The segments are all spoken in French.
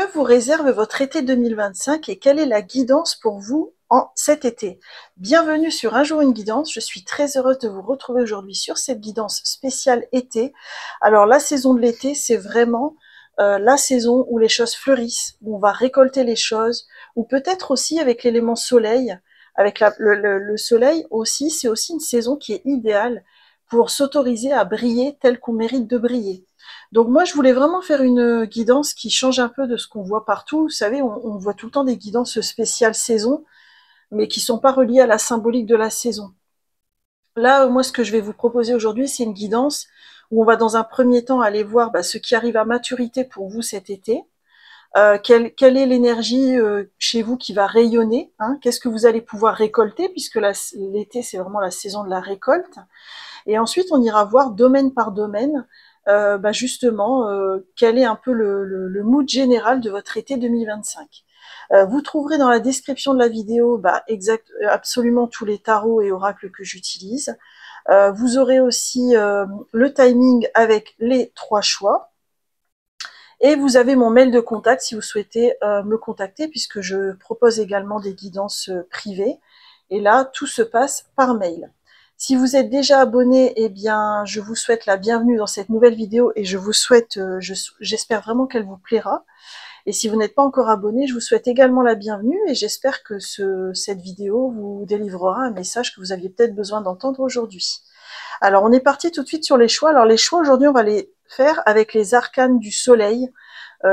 Que vous réserve votre été 2025 et quelle est la guidance pour vous en cet été? Bienvenue sur Un jour une guidance, je suis très heureuse de vous retrouver aujourd'hui sur cette guidance spéciale été. Alors la saison de l'été, c'est vraiment la saison où les choses fleurissent, où on va récolter les choses, ou peut-être aussi avec l'élément soleil, avec le soleil aussi, c'est aussi une saison qui est idéale pour s'autoriser à briller tel qu'on mérite de briller. Donc moi, je voulais vraiment faire une guidance qui change un peu de ce qu'on voit partout. Vous savez, on voit tout le temps des guidances spéciales saison, mais qui sont pas reliées à la symbolique de la saison. Là, moi, ce que je vais vous proposer aujourd'hui, c'est une guidance où on va dans un premier temps aller voir ce qui arrive à maturité pour vous cet été. Quelle est l'énergie chez vous qui va rayonner, hein? Qu'est-ce que vous allez pouvoir récolter, puisque l'été, c'est vraiment la saison de la récolte. Et ensuite, on ira voir domaine par domaine, justement, quel est un peu le mood général de votre été 2025. Vous trouverez dans la description de la vidéo absolument tous les tarots et oracles que j'utilise. Vous aurez aussi le timing avec les 3 choix. Et vous avez mon mail de contact si vous souhaitez me contacter, puisque je propose également des guidances privées. Et là, tout se passe par mail. Si vous êtes déjà abonné, eh bien, je vous souhaite la bienvenue dans cette nouvelle vidéo et je vous souhaite, j'espère vraiment qu'elle vous plaira. Et si vous n'êtes pas encore abonné, je vous souhaite également la bienvenue et j'espère que cette vidéo vous délivrera un message que vous aviez peut-être besoin d'entendre aujourd'hui. Alors, on est parti tout de suite sur les choix. Alors, les choix, aujourd'hui, on va les faire avec les arcanes du soleil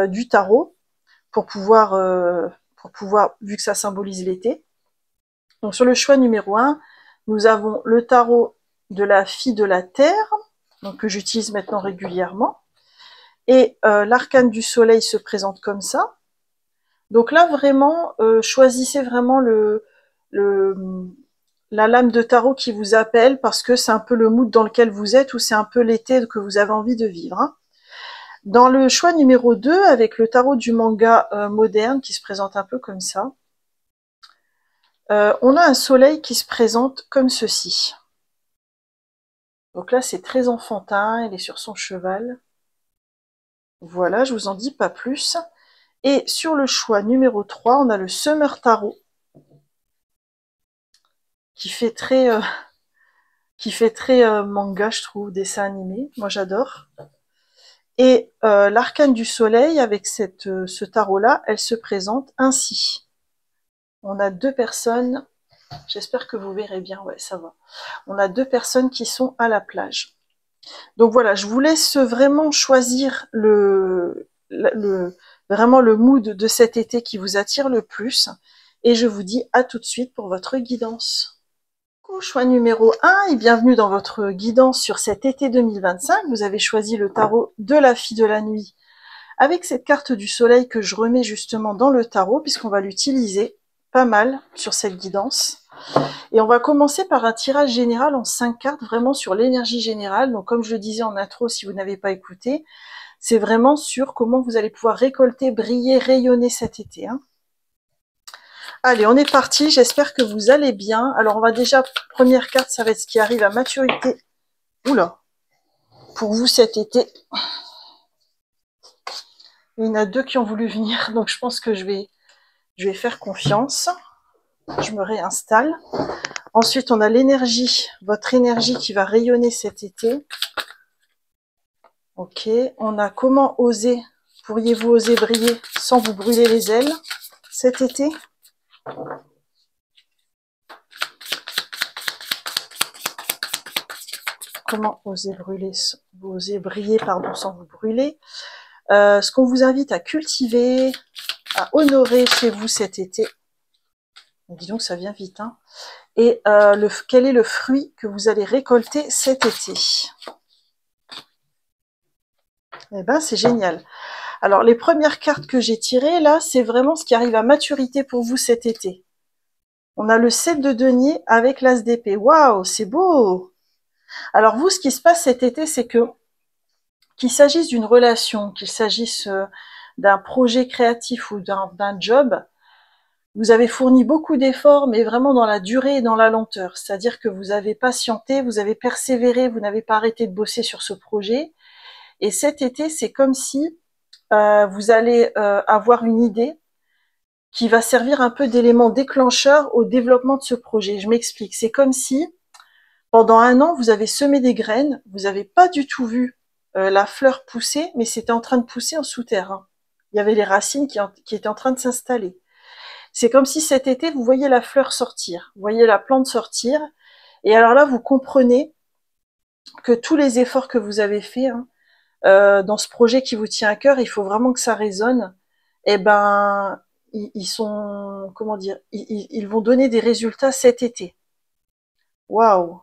du tarot pour pouvoir, vu que ça symbolise l'été. Donc, sur le choix numéro 1, nous avons le tarot de la fille de la terre, donc que j'utilise maintenant régulièrement. Et l'arcane du soleil se présente comme ça. Donc là, vraiment, choisissez vraiment la lame de tarot qui vous appelle, parce que c'est un peu le mood dans lequel vous êtes, ou c'est un peu l'été que vous avez envie de vivre, hein. Dans le choix numéro 2, avec le tarot du manga moderne, qui se présente un peu comme ça, on a un soleil qui se présente comme ceci. Donc là, c'est très enfantin, elle est sur son cheval. Voilà, je vous en dis pas plus. Et sur le choix numéro 3, on a le Summer Tarot, qui fait très manga, je trouve, dessin animé. Moi, j'adore. Et l'arcane du soleil, avec ce tarot-là, elle se présente ainsi. On a 2 personnes, j'espère que vous verrez bien, ouais, ça va. On a 2 personnes qui sont à la plage. Donc voilà, je vous laisse vraiment choisir vraiment le mood de cet été qui vous attire le plus. Et je vous dis à tout de suite pour votre guidance. Choix numéro 1 et bienvenue dans votre guidance sur cet été 2025. Vous avez choisi le tarot de la fille de la nuit avec cette carte du soleil que je remets justement dans le tarot puisqu'on va l'utiliser pas mal sur cette guidance. Et on va commencer par un tirage général en 5 cartes, vraiment sur l'énergie générale. Donc comme je le disais en intro, si vous n'avez pas écouté, c'est vraiment sur comment vous allez pouvoir récolter, briller, rayonner cet été, hein. Allez, on est parti, j'espère que vous allez bien. Alors on va déjà, première carte, ça va être ce qui arrive à maturité. Oula, pour vous cet été. Il y en a 2 qui ont voulu venir, donc je pense que je vais faire confiance. Je me réinstalle. Ensuite, on a l'énergie, votre énergie qui va rayonner cet été. Ok, on a comment oser, pourriez-vous oser briller sans vous brûler les ailes cet été? Comment oser briller, sans vous brûler. Ce qu'on vous invite à cultiver, à honorer chez vous cet été. Dis donc, ça vient vite, hein. Et quel est le fruit que vous allez récolter cet été? Eh ben, c'est génial. Alors, les premières cartes que j'ai tirées, là, c'est vraiment ce qui arrive à maturité pour vous cet été. On a le 7 de denier avec l'as d'épée. Waouh, c'est beau! Alors, vous, ce qui se passe cet été, c'est que, qu'il s'agisse d'une relation, qu'il s'agisse d'un projet créatif ou d'un job, vous avez fourni beaucoup d'efforts, mais vraiment dans la durée et dans la lenteur. C'est-à-dire que vous avez patienté, vous avez persévéré, vous n'avez pas arrêté de bosser sur ce projet. Et cet été, c'est comme si vous allez avoir une idée qui va servir un peu d'élément déclencheur au développement de ce projet. Je m'explique. C'est comme si pendant un an, vous avez semé des graines, vous n'avez pas du tout vu la fleur pousser, mais c'était en train de pousser en souterrain. Il y avait les racines qui étaient en train de s'installer. C'est comme si cet été, vous voyez la fleur sortir, vous voyez la plante sortir, et alors là, vous comprenez que tous les efforts que vous avez faits dans ce projet qui vous tient à cœur, il faut vraiment que ça résonne. Eh ben, ils sont, comment dire, ils vont donner des résultats cet été. Waouh,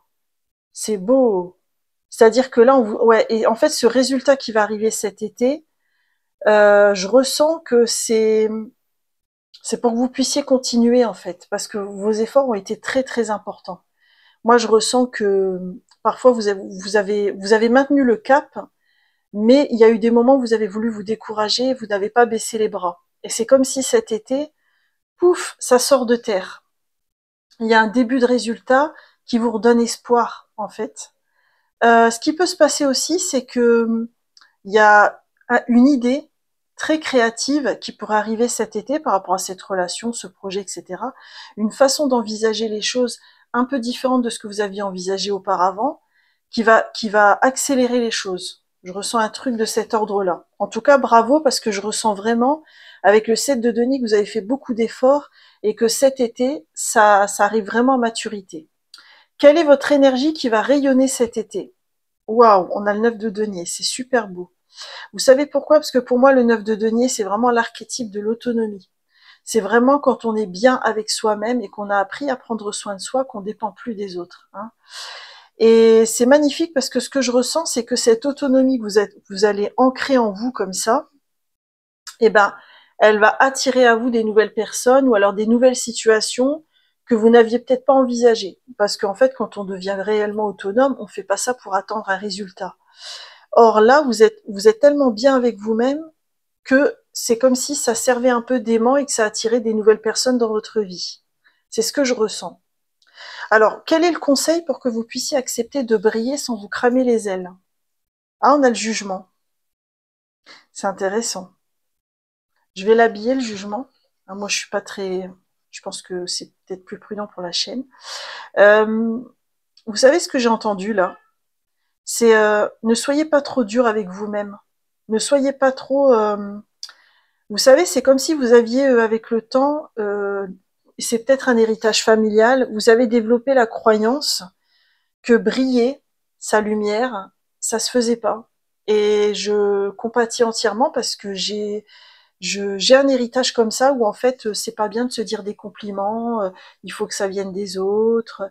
c'est beau. C'est-à-dire que là, ouais, et en fait, ce résultat qui va arriver cet été, je ressens que c'est pour que vous puissiez continuer en fait, parce que vos efforts ont été très très importants. Moi, je ressens que parfois vous avez maintenu le cap, mais il y a eu des moments où vous avez voulu vous décourager, vous n'avez pas baissé les bras. Et c'est comme si cet été, pouf, ça sort de terre. Il y a un début de résultat qui vous redonne espoir en fait. Ce qui peut se passer aussi, c'est que il y a une idée très créative qui pourrait arriver cet été par rapport à cette relation, ce projet, etc. Une façon d'envisager les choses un peu différente de ce que vous aviez envisagé auparavant, qui va accélérer les choses. Je ressens un truc de cet ordre-là. En tout cas, bravo, parce que je ressens vraiment, avec le 7 de Denis, que vous avez fait beaucoup d'efforts et que cet été, ça arrive vraiment à maturité. Quelle est votre énergie qui va rayonner cet été? Waouh, on a le 9 de denier, c'est super beau. Vous savez pourquoi? Parce que pour moi, le 9 de denier, c'est vraiment l'archétype de l'autonomie. C'est vraiment quand on est bien avec soi-même et qu'on a appris à prendre soin de soi, qu'on dépend plus des autres. Et c'est magnifique parce que ce que je ressens, c'est que cette autonomie que vous allez ancrer en vous comme ça, eh ben, elle va attirer à vous des nouvelles personnes ou alors des nouvelles situations que vous n'aviez peut-être pas envisagées. Parce qu'en fait, quand on devient réellement autonome, on fait pas ça pour attendre un résultat. Or là, vous êtes tellement bien avec vous-même que c'est comme si ça servait un peu d'aimant et que ça attirait des nouvelles personnes dans votre vie. C'est ce que je ressens. Alors, quel est le conseil pour que vous puissiez accepter de briller sans vous cramer les ailes? Ah, on a le jugement. C'est intéressant. Je vais l'habiller, le jugement. Ah, moi, je suis pas très... Je pense que c'est peut-être plus prudent pour la chaîne. Vous savez ce que j'ai entendu là? C'est ne soyez pas trop dur avec vous-même. Ne soyez pas trop... Vous savez, c'est comme si vous aviez, avec le temps, c'est peut-être un héritage familial, vous avez développé la croyance que briller sa lumière, ça se faisait pas. Et je compatis entièrement parce que j'ai un héritage comme ça où en fait c'est pas bien de se dire des compliments, il faut que ça vienne des autres,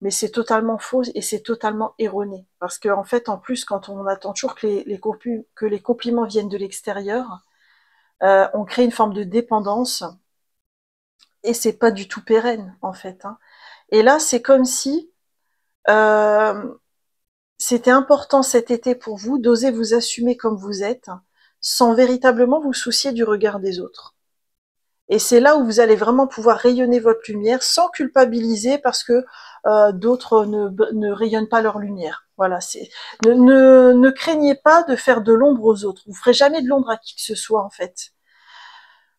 mais c'est totalement faux et c'est totalement erroné. Parce que en fait, en plus, quand on attend toujours que les compliments viennent de l'extérieur, on crée une forme de dépendance et c'est pas du tout pérenne en fait. Et là, c'est comme si euh, c'était important cet été pour vous d'oser vous assumer comme vous êtes, sans véritablement vous soucier du regard des autres. Et c'est là où vous allez vraiment pouvoir rayonner votre lumière sans culpabiliser parce que d'autres ne rayonnent pas leur lumière. Voilà, ne craignez pas de faire de l'ombre aux autres. Vous ferez jamais de l'ombre à qui que ce soit en fait.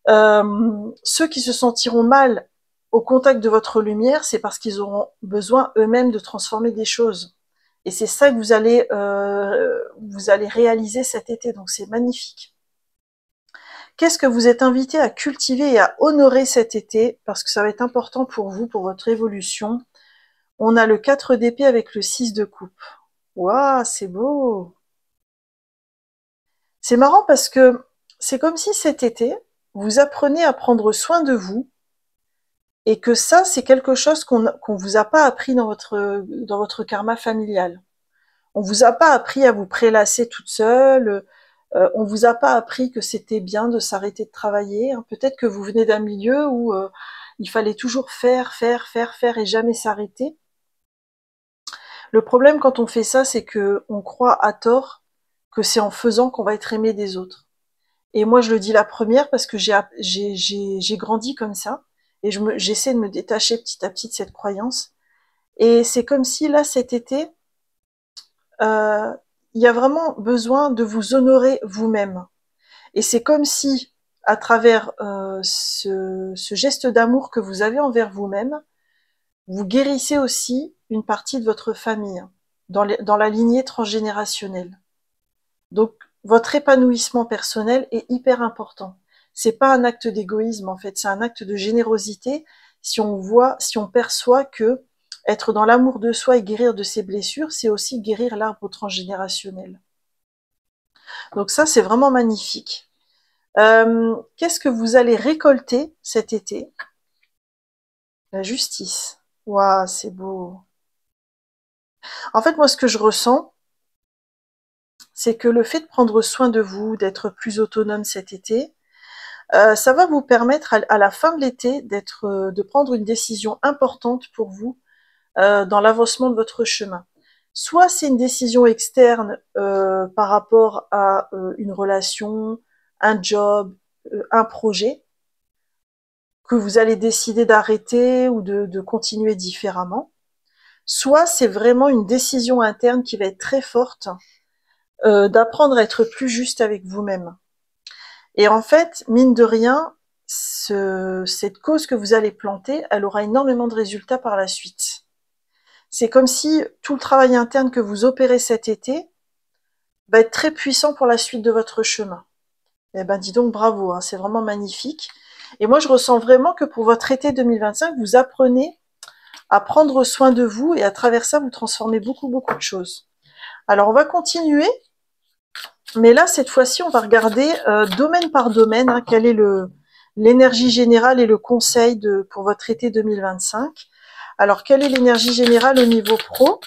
Ceux qui se sentiront mal au contact de votre lumière, c'est parce qu'ils auront besoin eux-mêmes de transformer des choses. Et c'est ça que vous allez réaliser cet été, donc c'est magnifique. Qu'est-ce que vous êtes invité à cultiver et à honorer cet été, parce que ça va être important pour vous, pour votre évolution. On a le 4 d'épée avec le 6 de coupe. Waouh, c'est beau. C'est marrant parce que c'est comme si cet été, vous apprenez à prendre soin de vous, et que ça, c'est quelque chose qu'on vous a pas appris dans votre karma familial. On vous a pas appris à vous prélasser toute seule. On vous a pas appris que c'était bien de s'arrêter de travailler. Peut-être que vous venez d'un milieu où il fallait toujours faire, faire, faire, faire et jamais s'arrêter. Le problème quand on fait ça, c'est que on croit à tort que c'est en faisant qu'on va être aimé des autres. Et moi, je le dis la première parce que j'ai grandi comme ça et j'essaie de me détacher petit à petit de cette croyance. Et c'est comme si là, cet été, il y a vraiment besoin de vous honorer vous-même. Et c'est comme si, à travers ce geste d'amour que vous avez envers vous-même, vous guérissez aussi une partie de votre famille, dans la lignée transgénérationnelle. Donc, votre épanouissement personnel est hyper important. C'est pas un acte d'égoïsme, en fait, c'est un acte de générosité si on perçoit que être dans l'amour de soi et guérir de ses blessures, c'est aussi guérir l'arbre transgénérationnel. Donc ça, c'est vraiment magnifique. Qu'est-ce que vous allez récolter cet été? La justice. Waouh, c'est beau. En fait, moi, ce que je ressens, c'est que le fait de prendre soin de vous, d'être plus autonome cet été, ça va vous permettre à la fin de l'été de prendre une décision importante pour vous dans l'avancement de votre chemin. Soit c'est une décision externe par rapport à une relation, un job, un projet, que vous allez décider d'arrêter ou de continuer différemment. Soit c'est vraiment une décision interne qui va être très forte, d'apprendre à être plus juste avec vous-même. Et en fait, mine de rien, cette cause que vous allez planter, elle aura énormément de résultats par la suite. C'est comme si tout le travail interne que vous opérez cet été va être très puissant pour la suite de votre chemin. Eh ben, dis donc bravo, hein, c'est vraiment magnifique. Et moi, je ressens vraiment que pour votre été 2025, vous apprenez à prendre soin de vous et à travers ça, vous transformez beaucoup, beaucoup de choses. Alors, on va continuer. Mais là, cette fois-ci, on va regarder domaine par domaine, hein, quelle est l'énergie générale et le conseil pour votre été 2025. Alors, quelle est l'énergie générale au niveau pro?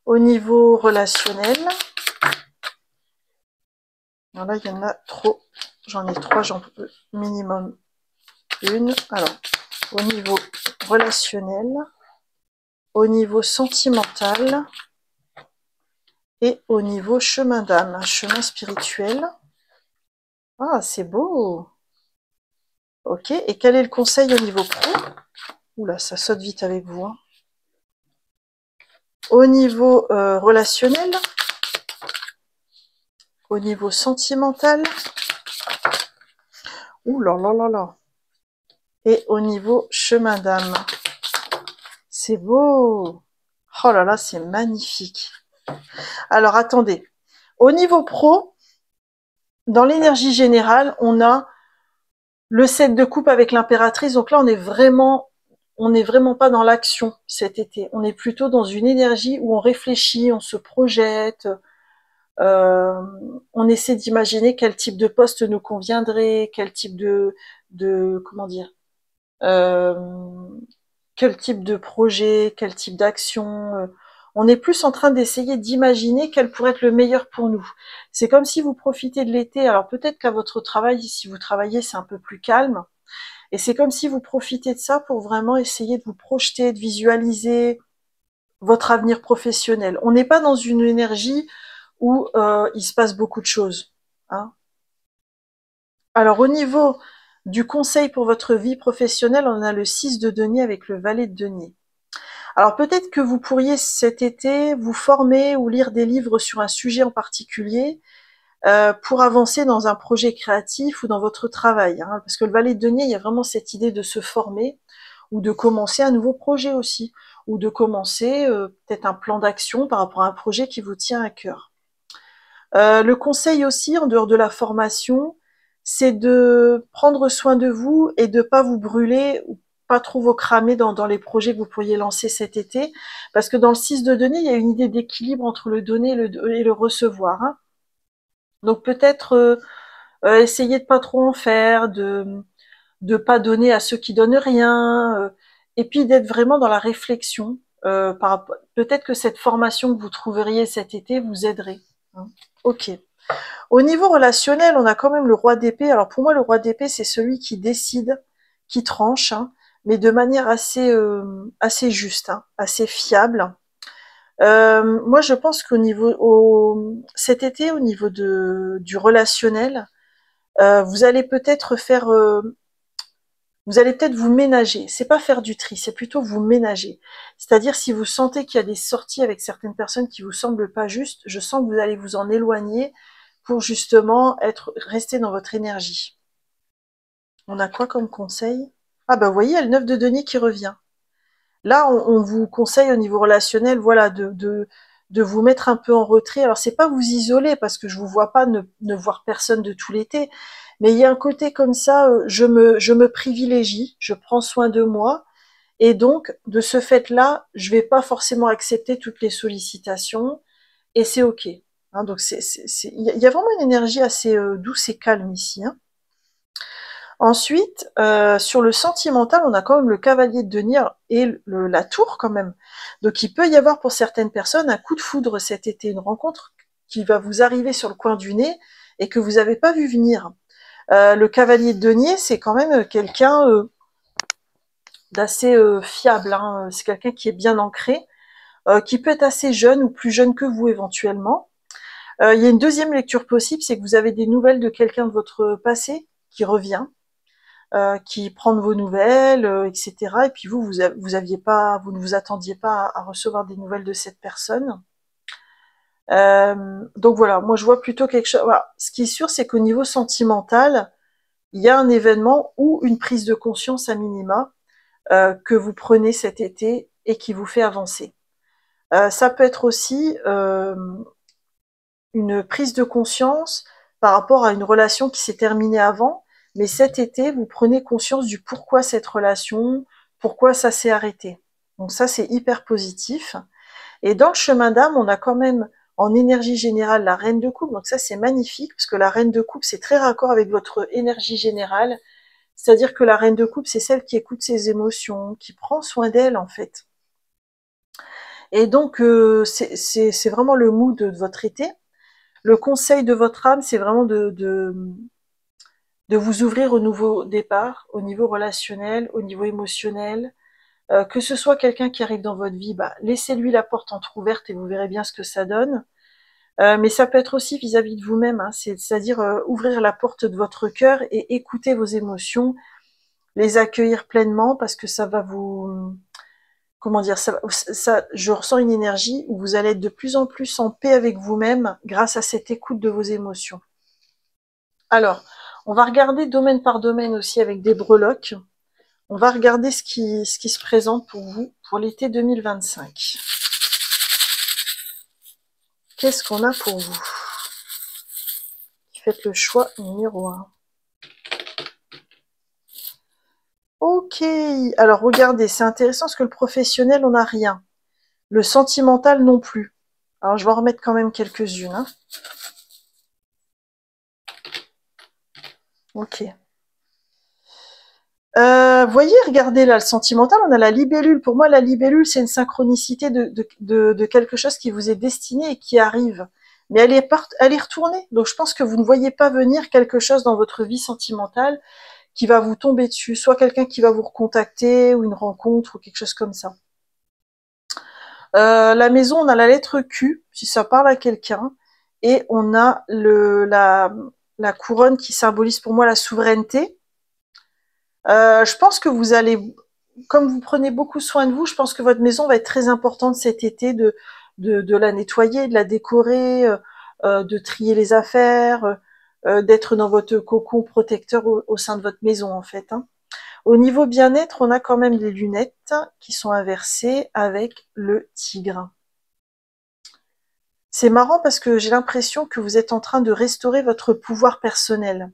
Au niveau relationnel. Voilà, il y en a trop. J'en ai 3, j'en peux minimum une. Alors, au niveau relationnel, au niveau sentimental et au niveau chemin d'âme, chemin spirituel. Ah, c'est beau. Ok, et quel est le conseil au niveau pro? Oula, ça saute vite avec vous. Hein. Au niveau relationnel, au niveau sentimental, ouh là là là là, et au niveau chemin d'âme. C'est beau. Oh là là, c'est magnifique. Alors attendez, au niveau pro, dans l'énergie générale, on a le 7 de coupe avec l'impératrice. Donc là, on n'est vraiment pas dans l'action cet été. On est plutôt dans une énergie où on réfléchit, on se projette, on essaie d'imaginer quel type de poste nous conviendrait, quel type comment dire, euh, quel type de projet, quel type d'action. On est plus en train d'essayer d'imaginer quel pourrait être le meilleur pour nous. C'est comme si vous profitez de l'été. Alors peut-être qu'à votre travail, si vous travaillez, c'est un peu plus calme. Et c'est comme si vous profitez de ça pour vraiment essayer de vous projeter, de visualiser votre avenir professionnel. On n'est pas dans une énergie où il se passe beaucoup de choses. Hein. Alors au niveau du conseil pour votre vie professionnelle, on a le 6 de denier avec le valet de denier. Alors peut-être que vous pourriez cet été vous former ou lire des livres sur un sujet en particulier pour avancer dans un projet créatif ou dans votre travail. Hein, parce que le valet de denier, il y a vraiment cette idée de se former ou de commencer un nouveau projet aussi, ou de commencer peut-être un plan d'action par rapport à un projet qui vous tient à cœur. Le conseil aussi, en dehors de la formation, c'est de prendre soin de vous et de pas vous brûler ou pas trop vous cramer dans les projets que vous pourriez lancer cet été, parce que dans le 6 de denier, il y a une idée d'équilibre entre le donner et le recevoir. Hein. Donc peut-être essayer de pas trop en faire, de pas donner à ceux qui donnent rien, et puis d'être vraiment dans la réflexion. Peut-être que cette formation que vous trouveriez cet été vous aiderait. Hein. Ok. Au niveau relationnel, on a quand même le roi d'épée. Alors pour moi, le roi d'épée, c'est celui qui décide, qui tranche, hein, mais de manière assez juste, hein, assez fiable. Moi, je pense cet été, au niveau du relationnel, vous allez peut-être faire Vous allez peut-être vous ménager. C'est pas faire du tri, c'est plutôt vous ménager. C'est-à-dire si vous sentez qu'il y a des sorties avec certaines personnes qui vous semblent pas justes, je sens que vous allez vous en éloigner pour justement rester dans votre énergie. On a quoi comme conseil? Ah bah vous voyez, il y a le 9 de denier qui revient. Là, on vous conseille au niveau relationnel, voilà, de vous mettre un peu en retrait. Alors, c'est pas vous isoler, parce que je vous vois pas ne voir personne de tout l'été, mais il y a un côté comme ça, je me privilégie, je prends soin de moi, et donc, de ce fait-là, je vais pas forcément accepter toutes les sollicitations, et c'est ok. Hein, donc, il y a vraiment une énergie assez douce et calme ici. Hein. Ensuite, sur le sentimental, on a quand même le cavalier de denier et la tour quand même. Donc il peut y avoir pour certaines personnes un coup de foudre cet été, une rencontre qui va vous arriver sur le coin du nez et que vous n'avez pas vu venir. Le cavalier de denier, c'est quand même quelqu'un d'assez fiable. Hein. C'est quelqu'un qui est bien ancré, qui peut être assez jeune ou plus jeune que vous éventuellement. Il y a une deuxième lecture possible, c'est que vous avez des nouvelles de quelqu'un de votre passé qui revient. Qui prend de vos nouvelles, etc. Et puis vous aviez pas, vous ne vous attendiez pas à recevoir des nouvelles de cette personne. Donc voilà, moi je vois plutôt quelque chose. Voilà. Ce qui est sûr, c'est qu'au niveau sentimental, il y a un événement ou une prise de conscience à minima que vous prenez cet été et qui vous fait avancer. Ça peut être aussi une prise de conscience par rapport à une relation qui s'est terminée avant, mais cet été, vous prenez conscience du pourquoi cette relation, pourquoi ça s'est arrêté. Donc ça, c'est hyper positif. Et dans le chemin d'âme, on a quand même en énergie générale la reine de coupe, donc ça c'est magnifique, parce que la reine de coupe, c'est très raccord avec votre énergie générale, c'est-à-dire que la reine de coupe, c'est celle qui écoute ses émotions, qui prend soin d'elle en fait. Et donc, c'est vraiment le mood de votre été. Le conseil de votre âme, c'est vraiment de vous ouvrir au nouveau départ, au niveau relationnel, au niveau émotionnel. Que ce soit quelqu'un qui arrive dans votre vie, bah, laissez-lui la porte entrouverte et vous verrez bien ce que ça donne. Mais ça peut être aussi vis-à-vis de vous-même, hein, c'est-à-dire ouvrir la porte de votre cœur et écouter vos émotions, les accueillir pleinement parce que ça va vous... Comment dire, je ressens une énergie où vous allez être de plus en plus en paix avec vous-même grâce à cette écoute de vos émotions. Alors, on va regarder domaine par domaine aussi avec des breloques. On va regarder ce qui se présente pour vous pour l'été 2025. Qu'est-ce qu'on a pour vous? Faites le choix numéro 1. Ok, alors regardez, c'est intéressant parce que le professionnel, on n'a rien. Le sentimental non plus. Alors je vais en remettre quand même quelques-unes. Hein. Ok. Voyez, regardez là, le sentimental, on a la libellule. Pour moi, la libellule, c'est une synchronicité de quelque chose qui vous est destiné et qui arrive. Mais elle est retournée. Donc je pense que vous ne voyez pas venir quelque chose dans votre vie sentimentale qui va vous tomber dessus. Soit quelqu'un qui va vous recontacter, ou une rencontre, ou quelque chose comme ça. La maison, on a la lettre Q, si ça parle à quelqu'un. Et on a la couronne qui symbolise pour moi la souveraineté. Je pense que vous allez, comme vous prenez beaucoup soin de vous, je pense que votre maison va être très importante cet été de la nettoyer, de la décorer, de trier les affaires, d'être dans votre cocon protecteur au sein de votre maison en fait. Hein. Au niveau bien-être, on a quand même les lunettes qui sont inversées avec le tigre. C'est marrant parce que j'ai l'impression que vous êtes en train de restaurer votre pouvoir personnel.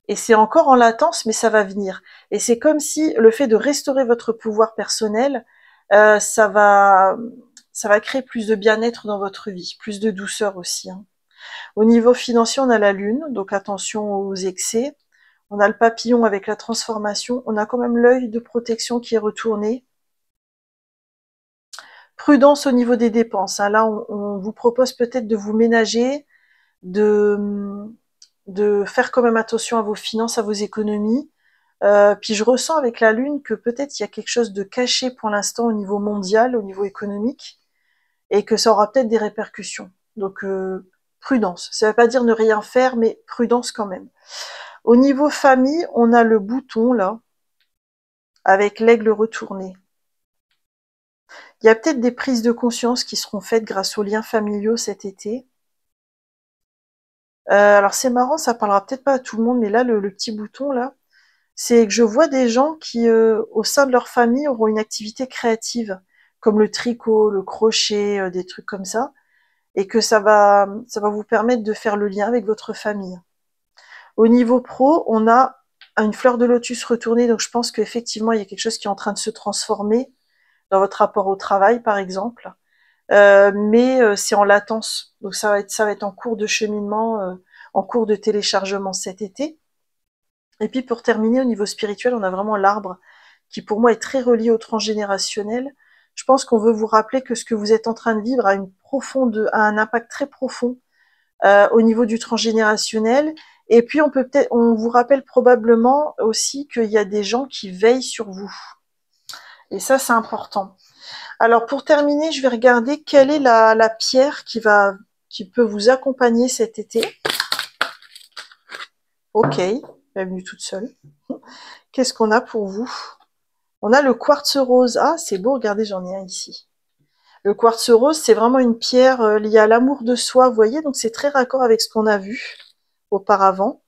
Et c'est encore en latence, mais ça va venir. Et c'est comme si le fait de restaurer votre pouvoir personnel, ça va créer plus de bien-être dans votre vie, plus de douceur aussi. Hein. Au niveau financier, on a la lune, donc attention aux excès. On a le papillon avec la transformation. On a quand même l'œil de protection qui est retourné. Prudence au niveau des dépenses. Hein. Là, on vous propose peut-être de vous ménager, de faire quand même attention à vos finances, à vos économies. Puis je ressens avec la Lune que peut-être il y a quelque chose de caché pour l'instant au niveau mondial, au niveau économique, et que ça aura peut-être des répercussions. Donc prudence. Ça ne veut pas dire ne rien faire, mais prudence quand même. Au niveau famille, on a le bouton là. avec l'aigle retourné. Il y a peut-être des prises de conscience qui seront faites grâce aux liens familiaux cet été. Alors c'est marrant, ça parlera peut-être pas à tout le monde, mais là, le petit bouton, là, c'est que je vois des gens qui, au sein de leur famille, auront une activité créative, comme le tricot, le crochet, des trucs comme ça, et que ça va vous permettre de faire le lien avec votre famille. Au niveau pro, on a une fleur de lotus retournée, donc je pense qu'effectivement, il y a quelque chose qui est en train de se transformer dans votre rapport au travail, par exemple. Mais c'est en latence, donc ça va être en cours de cheminement, en cours de téléchargement cet été. Et puis pour terminer, au niveau spirituel, on a vraiment l'arbre qui pour moi est très relié au transgénérationnel. Je pense qu'on veut vous rappeler que ce que vous êtes en train de vivre a un impact très profond au niveau du transgénérationnel. Et puis on vous rappelle probablement aussi qu'il y a des gens qui veillent sur vous. Et ça, c'est important. Alors pour terminer, je vais regarder quelle est la pierre qui peut vous accompagner cet été. Ok, elle est venue toute seule. Qu'est-ce qu'on a pour vous? On a le quartz rose. Ah, c'est beau, regardez, j'en ai un ici. Le quartz rose, c'est vraiment une pierre liée à l'amour de soi, vous voyez, donc c'est très raccord avec ce qu'on a vu auparavant.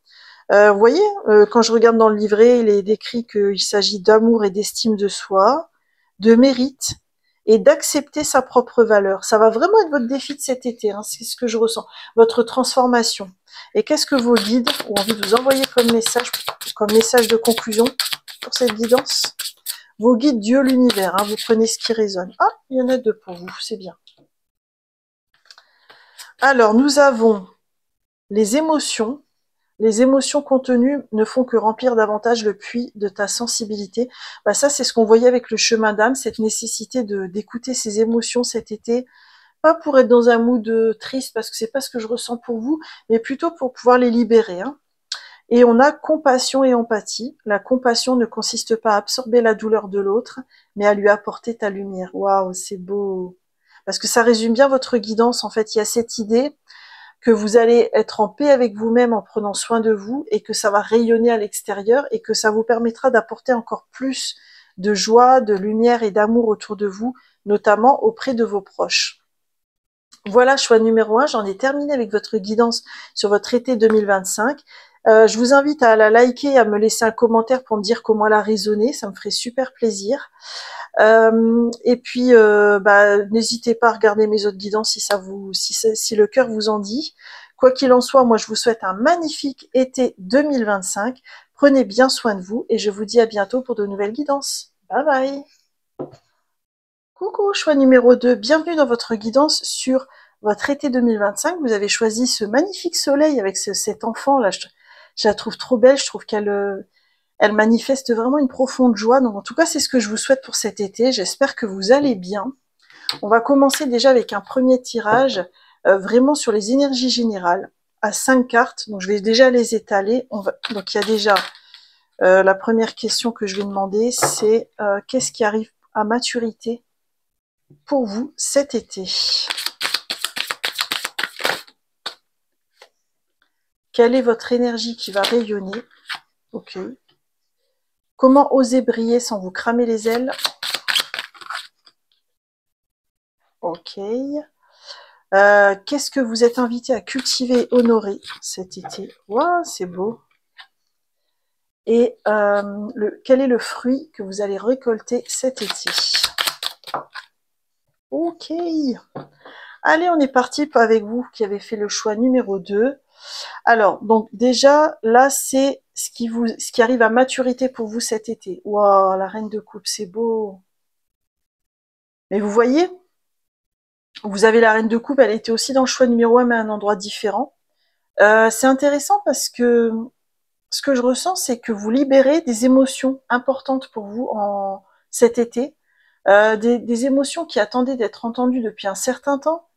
Vous voyez, quand je regarde dans le livret, il est décrit qu'il s'agit d'amour et d'estime de soi, de mérite et d'accepter sa propre valeur. Ça va vraiment être votre défi de cet été, hein, c'est ce que je ressens, votre transformation. Et qu'est-ce que vos guides ont envie de vous envoyer comme message de conclusion pour cette guidance? Vos guides, Dieu, l'univers, hein, vous prenez ce qui résonne. Ah, il y en a deux pour vous, c'est bien. Alors, nous avons les émotions. Les émotions contenues ne font que remplir davantage le puits de ta sensibilité. Bah ça, c'est ce qu'on voyait avec le chemin d'âme, cette nécessité d'écouter ses émotions cet été, pas pour être dans un mood triste, parce que c'est pas ce que je ressens pour vous, mais plutôt pour pouvoir les libérer, hein. Et on a compassion et empathie. La compassion ne consiste pas à absorber la douleur de l'autre, mais à lui apporter ta lumière. Waouh, c'est beau. Parce que ça résume bien votre guidance. En fait, il y a cette idée que vous allez être en paix avec vous-même en prenant soin de vous et que ça va rayonner à l'extérieur et que ça vous permettra d'apporter encore plus de joie, de lumière et d'amour autour de vous, notamment auprès de vos proches. Voilà, choix numéro 1, j'en ai terminé avec votre guidance sur votre été 2025. Je vous invite à la liker et à me laisser un commentaire pour me dire comment elle a résonné, ça me ferait super plaisir. Et puis, n'hésitez pas à regarder mes autres guidances si le cœur vous en dit. Quoi qu'il en soit, moi je vous souhaite un magnifique été 2025. Prenez bien soin de vous et je vous dis à bientôt pour de nouvelles guidances. Bye bye. Coucou, choix numéro 2. Bienvenue dans votre guidance sur votre été 2025. Vous avez choisi ce magnifique soleil avec cet enfant là. Je la trouve trop belle. Je trouve elle manifeste vraiment une profonde joie. Donc en tout cas, c'est ce que je vous souhaite pour cet été. J'espère que vous allez bien. On va commencer déjà avec un premier tirage, vraiment sur les énergies générales, à 5 cartes. Donc je vais déjà les étaler. Donc il y a déjà la première question que je vais demander, c'est qu'est-ce qui arrive à maturité pour vous cet été? Quelle est votre énergie qui va rayonner? Ok. Comment oser briller sans vous cramer les ailes? Ok. Qu'est-ce que vous êtes invité à cultiver et honorer cet été? Waouh, c'est beau. Et quel est le fruit que vous allez récolter cet été? Ok. Allez, on est parti avec vous qui avez fait le choix numéro 2. Alors, donc déjà, là, c'est ce qui arrive à maturité pour vous cet été. Waouh, la reine de coupe, c'est beau. Mais vous voyez, vous avez la reine de coupe, elle était aussi dans le choix numéro 1, mais à un endroit différent. C'est intéressant parce que ce que je ressens, c'est que vous libérez des émotions importantes pour vous cet été, des émotions qui attendaient d'être entendues depuis un certain temps.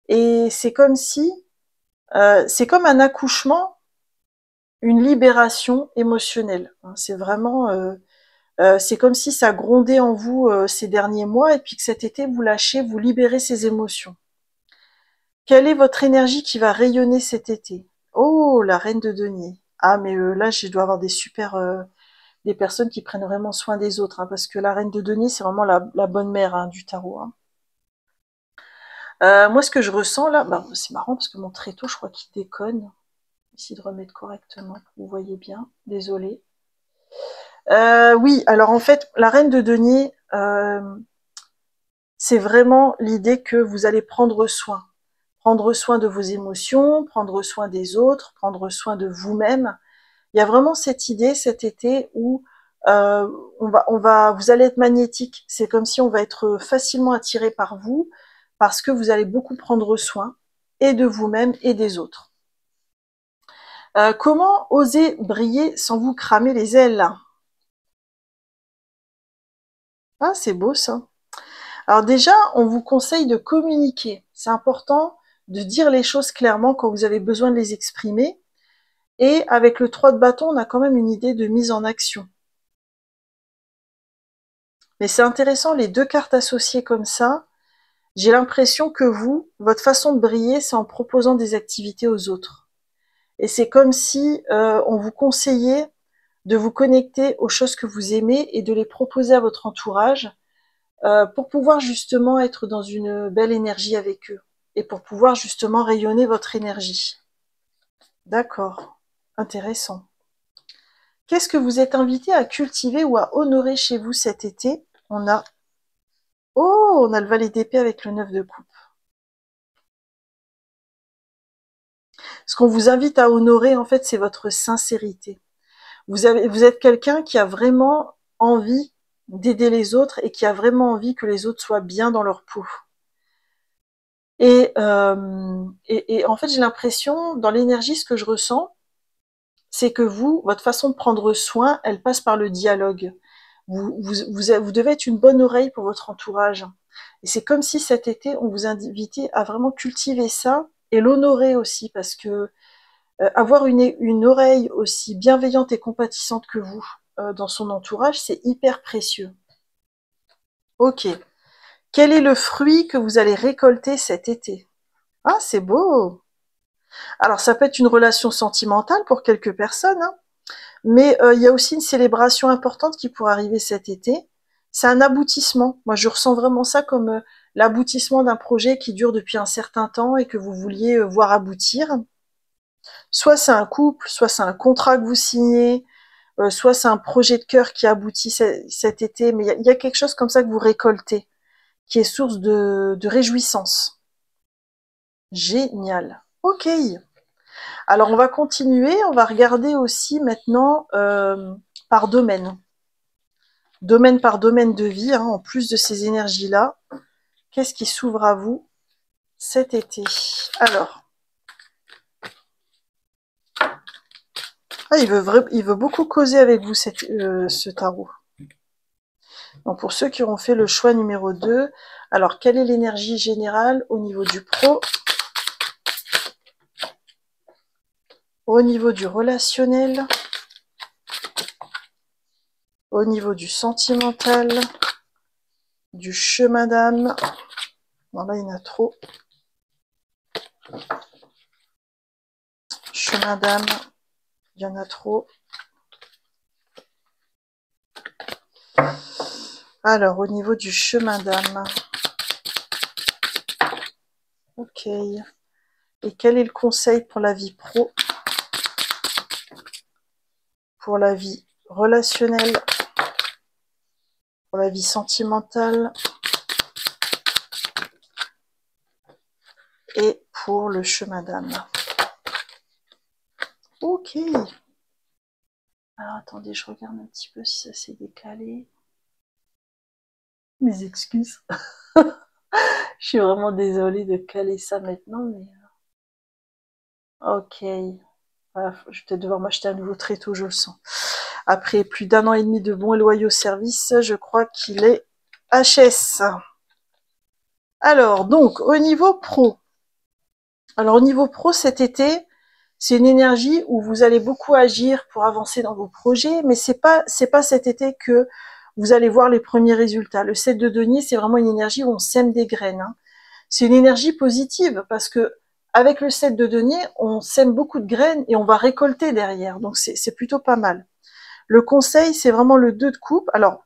Et c'est comme c'est comme un accouchement, une libération émotionnelle. C'est vraiment, c'est comme si ça grondait en vous ces derniers mois et puis que cet été vous lâchez, vous libérez ces émotions. Quelle est votre énergie qui va rayonner cet été? Oh, la reine de denier. Ah, mais là, je dois avoir des super des personnes qui prennent vraiment soin des autres, hein, parce que la reine de denier, c'est vraiment la bonne mère, hein, du tarot. Hein. Moi, ce que je ressens là, bah, c'est marrant parce que mon tréteau, je crois qu'il déconne. Essayer de remettre correctement, vous voyez bien, désolé. Oui, alors en fait, la reine de denier, c'est vraiment l'idée que vous allez prendre soin. Prendre soin de vos émotions, prendre soin des autres, prendre soin de vous-même. Il y a vraiment cette idée cet été où vous allez être magnétique. C'est comme si on va être facilement attiré par vous parce que vous allez beaucoup prendre soin et de vous-même et des autres. Comment oser briller sans vous cramer les ailes? Ah, c'est beau ça. Alors déjà, on vous conseille de communiquer. C'est important de dire les choses clairement quand vous avez besoin de les exprimer. Et avec le 3 de bâton, on a quand même une idée de mise en action. Mais c'est intéressant, les deux cartes associées comme ça, j'ai l'impression que vous, votre façon de briller, c'est en proposant des activités aux autres. Et c'est comme si on vous conseillait de vous connecter aux choses que vous aimez et de les proposer à votre entourage pour pouvoir justement être dans une belle énergie avec eux et pour pouvoir justement rayonner votre énergie. D'accord, intéressant. Qu'est-ce que vous êtes invité à cultiver ou à honorer chez vous cet été? On a le valet d'épée avec le 9 de coupe. Ce qu'on vous invite à honorer, en fait, c'est votre sincérité. Vous êtes quelqu'un qui a vraiment envie d'aider les autres et qui a vraiment envie que les autres soient bien dans leur peau. Et en fait, j'ai l'impression, dans l'énergie, ce que je ressens, c'est que vous, votre façon de prendre soin, elle passe par le dialogue. Vous devez être une bonne oreille pour votre entourage. Et c'est comme si cet été, on vous invitait à vraiment cultiver ça et l'honorer aussi, parce que avoir une oreille aussi bienveillante et compatissante que vous dans son entourage, c'est hyper précieux. Ok. Quel est le fruit que vous allez récolter cet été? Ah, c'est beau. Alors, ça peut être une relation sentimentale pour quelques personnes, hein, mais il y a aussi une célébration importante qui pourrait arriver cet été. C'est un aboutissement. Moi, je ressens vraiment ça comme l'aboutissement d'un projet qui dure depuis un certain temps et que vous vouliez voir aboutir. Soit c'est un couple, soit c'est un contrat que vous signez, soit c'est un projet de cœur qui aboutit cet été, mais il y a quelque chose comme ça que vous récoltez, qui est source de réjouissance. Génial. Ok. Alors on va continuer, on va regarder aussi maintenant par domaine. Domaine par domaine de vie, hein, en plus de ces énergies-là. Qu'est-ce qui s'ouvre à vous cet été? Alors. Ah, il veut beaucoup causer avec vous ce tarot. Donc pour ceux qui auront fait le choix numéro 2, alors quelle est l'énergie générale au niveau du pro, au niveau du relationnel, au niveau du sentimental, du chemin d'âme. Non, là il y en a trop. Chemin d'âme, il y en a trop. Alors au niveau du chemin d'âme. Ok. Et quel est le conseil pour la vie pro? Pour la vie relationnelle, pour la vie sentimentale et pour le chemin d'âme. Ok. Alors attendez, je regarde un petit peu si ça s'est décalé. Mes excuses. Je suis vraiment désolée de caler ça maintenant, mais... Ok. Voilà, je vais peut-être devoir m'acheter un nouveau tréteau, je le sens. Après plus d'1 an et demi de bons et loyaux services, je crois qu'il est HS. Alors, donc, au niveau pro. Alors, au niveau pro, cet été, c'est une énergie où vous allez beaucoup agir pour avancer dans vos projets, mais c'est pas cet été que vous allez voir les premiers résultats. Le 7 de denier, c'est vraiment une énergie où on sème des graines. Hein. C'est une énergie positive parce que avec le 7 de denier, on sème beaucoup de graines et on va récolter derrière. Donc c'est plutôt pas mal. Le conseil, c'est vraiment le 2 de coupe. Alors,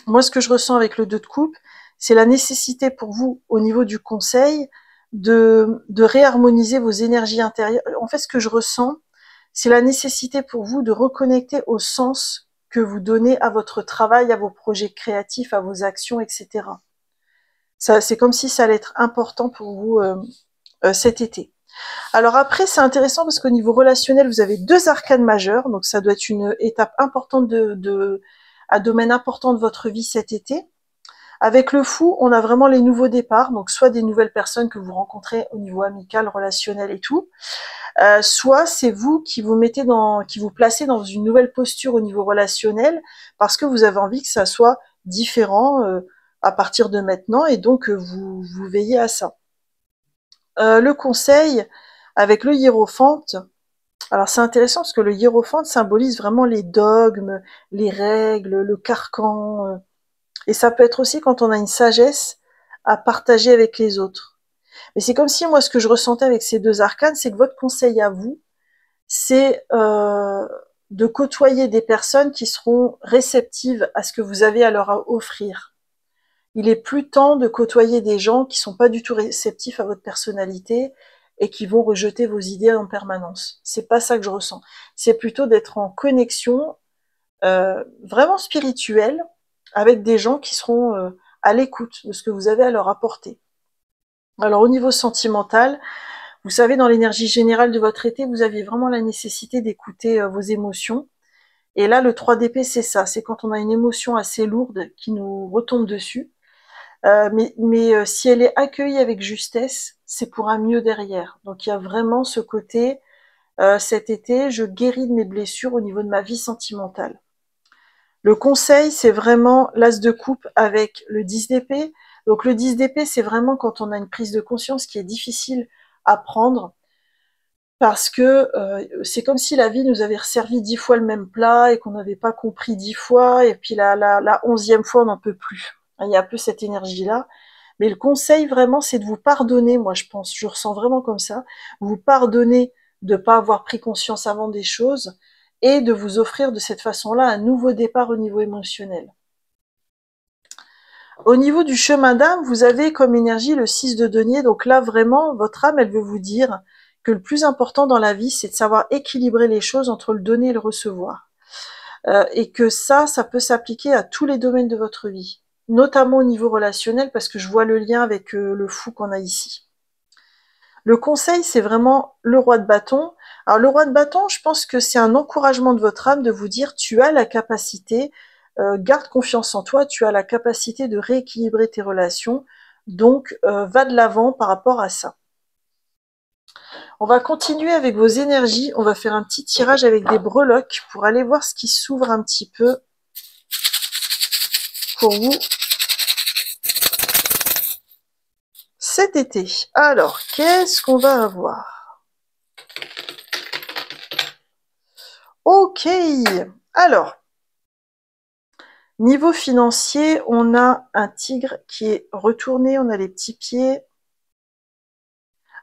moi, ce que je ressens avec le 2 de coupe, c'est la nécessité pour vous, au niveau du conseil, de réharmoniser vos énergies intérieures. En fait, ce que je ressens, c'est la nécessité pour vous de reconnecter au sens que vous donnez à votre travail, à vos projets créatifs, à vos actions, etc. C'est comme si ça allait être important pour vous cet été. Alors après, c'est intéressant parce qu'au niveau relationnel, vous avez 2 arcanes majeurs, donc ça doit être une étape importante un domaine important de votre vie cet été. Avec le fou, on a vraiment les nouveaux départs, donc soit des nouvelles personnes que vous rencontrez au niveau amical, relationnel et tout, soit c'est vous qui vous placez dans une nouvelle posture au niveau relationnel parce que vous avez envie que ça soit différent à partir de maintenant et donc vous veillez à ça. Le conseil avec le hiérophante, alors c'est intéressant parce que le hiérophante symbolise vraiment les dogmes, les règles, le carcan, et ça peut être aussi quand on a une sagesse à partager avec les autres. Mais c'est comme si moi ce que je ressentais avec ces 2 arcanes, c'est que votre conseil à vous, c'est de côtoyer des personnes qui seront réceptives à ce que vous avez à leur offrir. Il est plus temps de côtoyer des gens qui sont pas du tout réceptifs à votre personnalité et qui vont rejeter vos idées en permanence. C'est pas ça que je ressens. C'est plutôt d'être en connexion vraiment spirituelle avec des gens qui seront à l'écoute de ce que vous avez à leur apporter. Alors au niveau sentimental, vous savez, dans l'énergie générale de votre été, vous aviez vraiment la nécessité d'écouter vos émotions. Et là, le 3 d'épée, c'est ça. C'est quand on a une émotion assez lourde qui nous retombe dessus. Mais si elle est accueillie avec justesse, c'est pour un mieux derrière. Donc il y a vraiment ce côté, cet été, je guéris de mes blessures au niveau de ma vie sentimentale. Le conseil, c'est vraiment l'as de coupe avec le 10 d'épée. Donc le 10 d'épée, c'est vraiment quand on a une prise de conscience qui est difficile à prendre, parce que c'est comme si la vie nous avait resservi 10 fois le même plat et qu'on n'avait pas compris 10 fois, et puis la 11e fois, on n'en peut plus. Il y a un peu cette énergie-là. Mais le conseil, vraiment, c'est de vous pardonner, moi je pense, je ressens vraiment comme ça, vous pardonner de ne pas avoir pris conscience avant des choses, et de vous offrir de cette façon-là un nouveau départ au niveau émotionnel. Au niveau du chemin d'âme, vous avez comme énergie le 6 de denier, donc là vraiment, votre âme, elle veut vous dire que le plus important dans la vie, c'est de savoir équilibrer les choses entre le donner et le recevoir. Et que ça peut s'appliquer à tous les domaines de votre vie, notamment au niveau relationnel, parce que je vois le lien avec le fou qu'on a ici. Le conseil, c'est vraiment le roi de bâton. Alors le roi de bâton, je pense que c'est un encouragement de votre âme de vous dire, tu as la capacité, garde confiance en toi, tu as la capacité de rééquilibrer tes relations, donc va de l'avant par rapport à ça. On va continuer avec vos énergies, on va faire un petit tirage avec des breloques pour aller voir ce qui s'ouvre un petit peu pour vous cet été. Alors, qu'est-ce qu'on va avoir? Ok, alors, niveau financier, on a un tigre qui est retourné, on a les petits pieds.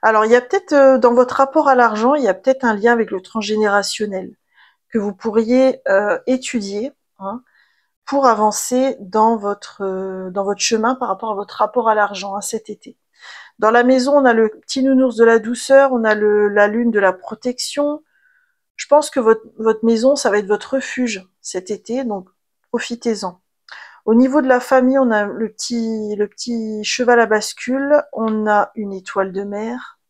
Alors, il y a peut-être, dans votre rapport à l'argent, il y a peut-être un lien avec le transgénérationnel que vous pourriez étudier, hein, pour avancer dans votre chemin par rapport à votre rapport à l'argent, hein, cet été. Dans la maison, on a le petit nounours de la douceur, on a la lune de la protection. Je pense que votre maison, ça va être votre refuge cet été, donc profitez-en. Au niveau de la famille, on a le petit cheval à bascule, on a une étoile de mer.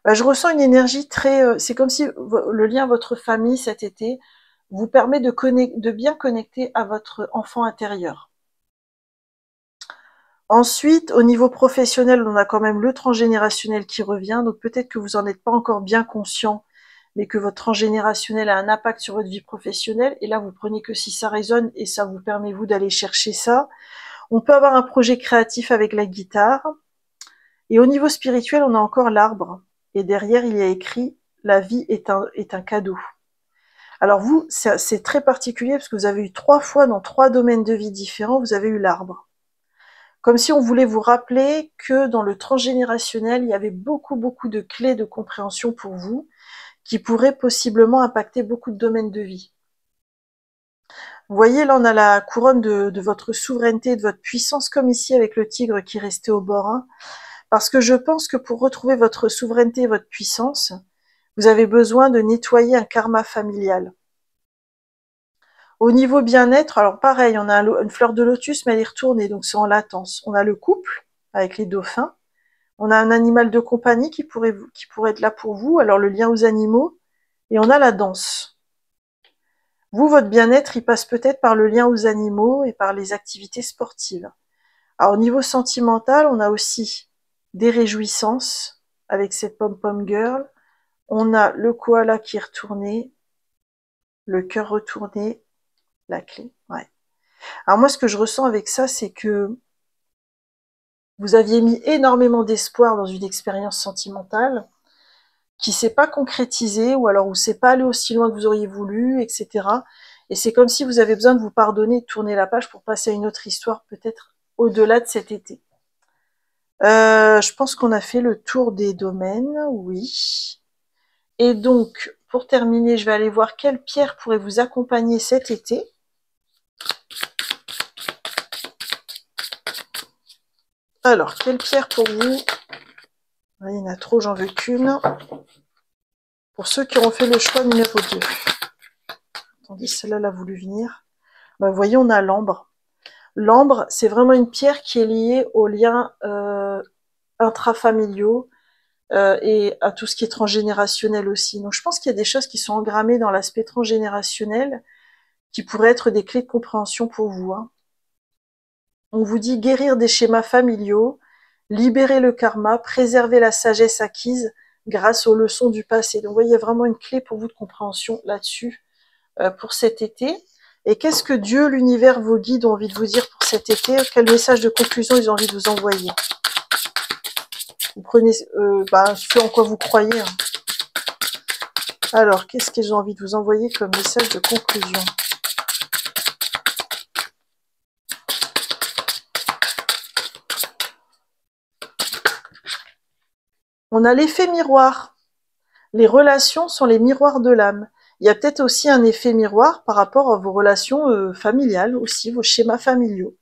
Je ressens une énergie très... c'est comme si le lien à votre famille cet été vous permet de bien connecter à votre enfant intérieur. Ensuite, au niveau professionnel, on a quand même le transgénérationnel qui revient, donc peut-être que vous n'en êtes pas encore bien conscient, mais que votre transgénérationnel a un impact sur votre vie professionnelle, et là vous prenez que si ça résonne, et ça vous permet vous d'aller chercher ça. On peut avoir un projet créatif avec la guitare, et au niveau spirituel, on a encore l'arbre, et derrière il y a écrit « La vie est un cadeau ». Alors vous, c'est très particulier, parce que vous avez eu 3 fois dans 3 domaines de vie différents, vous avez eu l'arbre. Comme si on voulait vous rappeler que dans le transgénérationnel, il y avait beaucoup de clés de compréhension pour vous, qui pourraient possiblement impacter beaucoup de domaines de vie. Vous voyez, là, on a la couronne de votre souveraineté, de votre puissance, comme ici avec le tigre qui restait au bord, hein. Parce que je pense que pour retrouver votre souveraineté et votre puissance, vous avez besoin de nettoyer un karma familial. Au niveau bien-être, alors pareil, on a une fleur de lotus, mais elle est retournée, donc c'est en latence. On a le couple, avec les dauphins. On a un animal de compagnie qui pourrait être là pour vous, alors le lien aux animaux. Et on a la danse. Vous, votre bien-être, il passe peut-être par le lien aux animaux et par les activités sportives. Alors au niveau sentimental, on a aussi des réjouissances avec cette pom-pom girl. On a le koala qui est retourné, le cœur retourné, la clé. Ouais. Alors moi, ce que je ressens avec ça, c'est que vous aviez mis énormément d'espoir dans une expérience sentimentale qui s'est pas concrétisée, ou alors où c'est pas allé aussi loin que vous auriez voulu, etc. Et c'est comme si vous avez besoin de vous pardonner, de tourner la page pour passer à une autre histoire, peut-être au-delà de cet été. Je pense qu'on a fait le tour des domaines, oui. Et donc, pour terminer, je vais aller voir quelle pierre pourrait vous accompagner cet été. Alors, quelle pierre pour vous? Il y en a trop, j'en veux qu'une. Pour ceux qui auront fait le choix numéro 2. Attendez, celle-là, elle a voulu venir. Vous voyez, on a l'ambre. L'ambre, c'est vraiment une pierre qui est liée aux liens intrafamiliaux et à tout ce qui est transgénérationnel aussi. Donc je pense qu'il y a des choses qui sont engrammées dans l'aspect transgénérationnel qui pourraient être des clés de compréhension pour vous, hein. On vous dit guérir des schémas familiaux, libérer le karma, préserver la sagesse acquise grâce aux leçons du passé. Donc vous voyez, il y a vraiment une clé pour vous de compréhension là-dessus pour cet été. Et qu'est-ce que Dieu, l'univers, vos guides ont envie de vous dire pour cet été? Quel message de conclusion ils ont envie de vous envoyer? Vous prenez ce en quoi vous croyez, hein. Alors, qu'est-ce qu'ils ont envie de vous envoyer comme message de conclusion? On a l'effet miroir. Les relations sont les miroirs de l'âme. Il y a peut-être aussi un effet miroir par rapport à vos relations familiales aussi, vos schémas familiaux.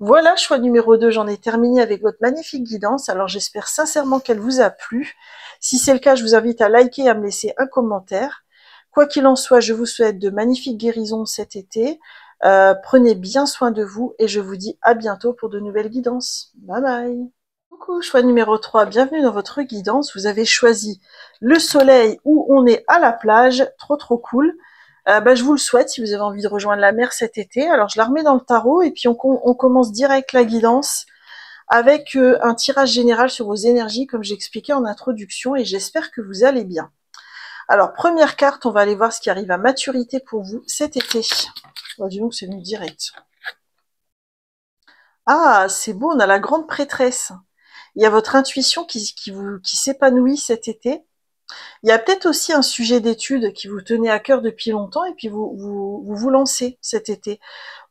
Voilà, choix numéro 2, j'en ai terminé avec votre magnifique guidance. Alors j'espère sincèrement qu'elle vous a plu. Si c'est le cas, je vous invite à liker et à me laisser un commentaire. Quoi qu'il en soit, je vous souhaite de magnifiques guérisons cet été. Prenez bien soin de vous et je vous dis à bientôt pour de nouvelles guidances. Bye bye. Coucou, choix numéro 3, bienvenue dans votre guidance. Vous avez choisi le soleil où on est à la plage, trop cool. Je vous le souhaite si vous avez envie de rejoindre la mer cet été. Alors je la remets dans le tarot et puis on commence direct la guidance avec un tirage général sur vos énergies comme j'expliquais en introduction et j'espère que vous allez bien. Alors première carte, on va aller voir ce qui arrive à maturité pour vous cet été. Oh, dis donc c'est venu direct. Ah, c'est beau, on a la grande prêtresse. Il y a votre intuition qui s'épanouit cet été. Il y a peut-être aussi un sujet d'étude qui vous tenait à cœur depuis longtemps et puis vous lancez cet été.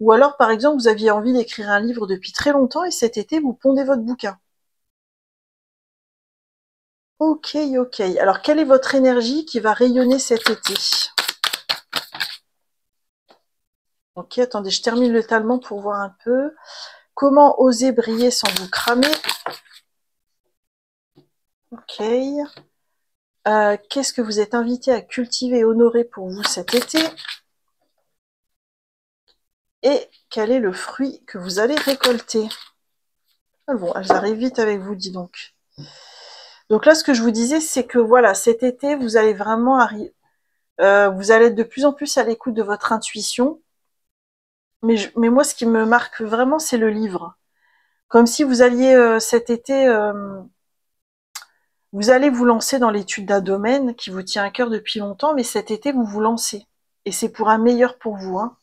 Ou alors, par exemple, vous aviez envie d'écrire un livre depuis très longtemps et cet été, vous pondez votre bouquin. Ok. Alors, quelle est votre énergie qui va rayonner cet été? Ok, attendez, je termine le talement pour voir un peu. Comment oser briller sans vous cramer? Ok. Qu'est-ce que vous êtes invité à cultiver et honorer pour vous cet été? Et quel est le fruit que vous allez récolter? Ah bon, elles arrivent vite avec vous, dis donc. Donc là, ce que je vous disais, c'est que voilà, cet été, vous allez vraiment vous allez être de plus en plus à l'écoute de votre intuition. Mais moi, ce qui me marque vraiment, c'est le livre. Comme si vous alliez cet été, vous allez vous lancer dans l'étude d'un domaine qui vous tient à cœur depuis longtemps, mais cet été, vous vous lancez. Et c'est pour un meilleur pour vous, hein.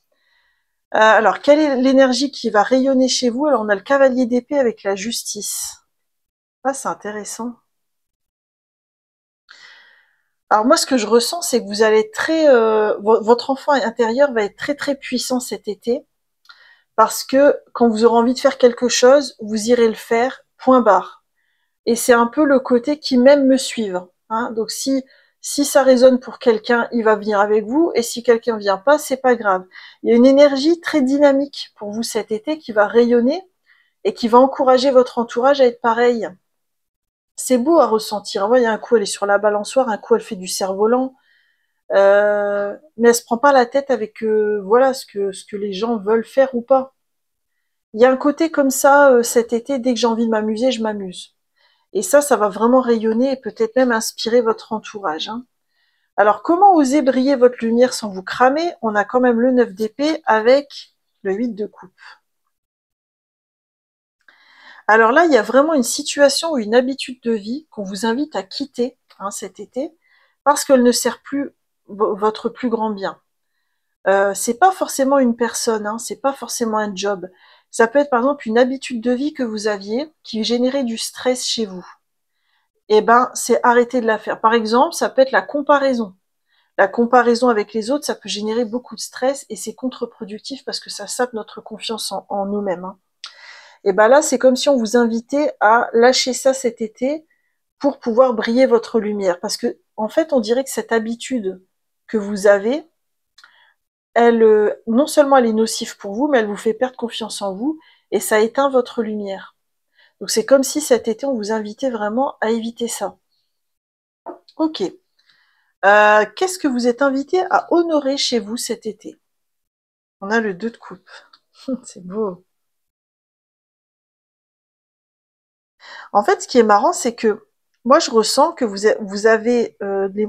Alors, quelle est l'énergie qui va rayonner chez vous? Alors, on a le cavalier d'épée avec la justice. Ah, c'est intéressant. Alors moi, ce que je ressens, c'est que vous allez être votre enfant intérieur va être très puissant cet été, parce que quand vous aurez envie de faire quelque chose, vous irez le faire, point barre. Et c'est un peu le côté qui m'aime me suivre, hein. Donc si Si ça résonne pour quelqu'un, il va venir avec vous, et si quelqu'un vient pas, c'est pas grave. Il y a une énergie très dynamique pour vous cet été qui va rayonner et qui va encourager votre entourage à être pareil. C'est beau à ressentir. Moi, il y a un coup, elle est sur la balançoire, un coup, elle fait du cerf-volant, mais elle se prend pas la tête avec voilà ce que les gens veulent faire ou pas. Il y a un côté comme ça cet été, dès que j'ai envie de m'amuser, je m'amuse. Et ça va vraiment rayonner et peut-être même inspirer votre entourage, hein. Alors, comment oser briller votre lumière sans vous cramer? On a quand même le 9 d'épée avec le 8 de coupe. Alors là, il y a vraiment une situation ou une habitude de vie qu'on vous invite à quitter, hein, cet été, parce qu'elle ne sert plus votre plus grand bien. C'est pas forcément une personne, hein, c'est pas forcément un job. Ça peut être par exemple une habitude de vie que vous aviez qui générait du stress chez vous. Eh ben, c'est arrêter de la faire. Par exemple, ça peut être la comparaison. La comparaison avec les autres, ça peut générer beaucoup de stress et c'est contre-productif parce que ça sape notre confiance en nous-mêmes, hein. Et ben là, c'est comme si on vous invitait à lâcher ça cet été pour pouvoir briller votre lumière. Parce que, en fait, on dirait que cette habitude que vous avez, elle, non seulement elle est nocive pour vous, mais elle vous fait perdre confiance en vous et ça éteint votre lumière. Donc c'est comme si cet été, on vous invitait vraiment à éviter ça. Ok. Qu'est-ce que vous êtes invité à honorer chez vous cet été? On a le 2 de coupe. C'est beau. En fait, ce qui est marrant, c'est que moi, je ressens que vous avez,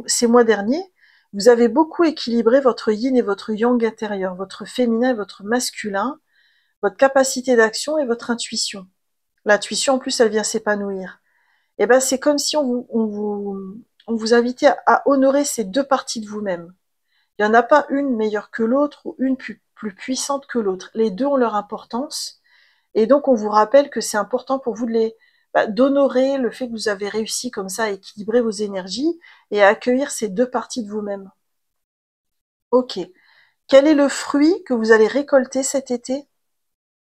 ces mois derniers, vous avez beaucoup équilibré votre yin et votre yang intérieur, votre féminin et votre masculin, votre capacité d'action et votre intuition. L'intuition, en plus, elle vient s'épanouir. Et ben, c'est comme si on vous invitait à honorer ces deux parties de vous-même. Il n'y en a pas une meilleure que l'autre ou une plus puissante que l'autre. Les deux ont leur importance. Et donc, on vous rappelle que c'est important pour vous d'honorer le fait que vous avez réussi comme ça à équilibrer vos énergies et à accueillir ces deux parties de vous-même. Ok. Quel est le fruit que vous allez récolter cet été?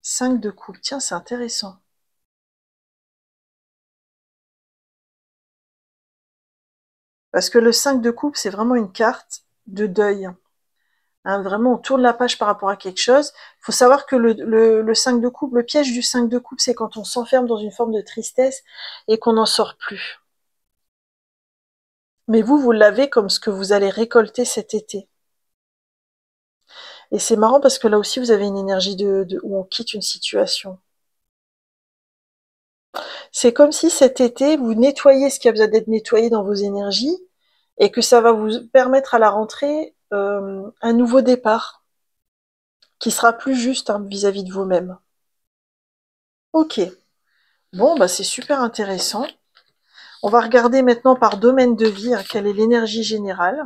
5 de coupe. Tiens, c'est intéressant. Parce que le 5 de coupe, c'est vraiment une carte de deuil. Hein, vraiment, on tourne la page par rapport à quelque chose. Il faut savoir que le 5 de coupe, le piège du 5 de coupe, c'est quand on s'enferme dans une forme de tristesse et qu'on n'en sort plus. Mais vous l'avez comme ce que vous allez récolter cet été. Et c'est marrant parce que là aussi, vous avez une énergie où on quitte une situation. C'est comme si cet été, vous nettoyez ce qui a besoin d'être nettoyé dans vos énergies et que ça va vous permettre à la rentrée un nouveau départ qui sera plus juste, hein, vis-à-vis de vous-même. Ok. Bon, bah c'est super intéressant. On va regarder maintenant par domaine de vie, hein, quelle est l'énergie générale.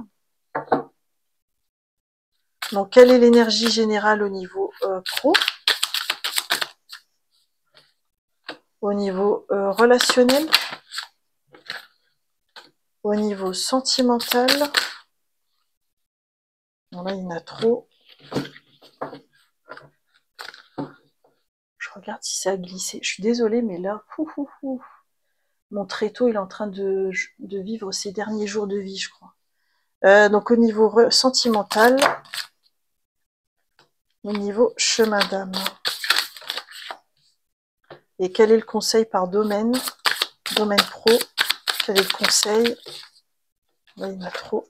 Donc, quelle est l'énergie générale au niveau pro, au niveau relationnel, au niveau sentimental. Bon, là, il y en a trop. Je regarde si ça a glissé. Je suis désolée, mais là, mon tréteau, il est en train de vivre ses derniers jours de vie, je crois. Donc, au niveau sentimental, au niveau chemin d'âme. Et quel est le conseil par domaine? Domaine pro, quel est le conseil? Là, il y en a trop.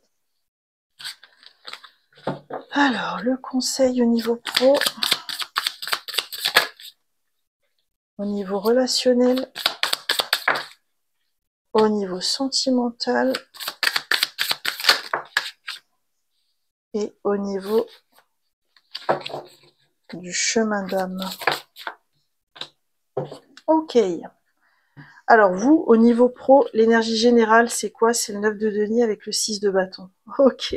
Alors, le conseil au niveau pro, au niveau relationnel, au niveau sentimental et au niveau du chemin d'âme. Ok. Alors vous, au niveau pro, l'énergie générale, c'est quoi? C'est le 9 de denier avec le 6 de bâton. Ok.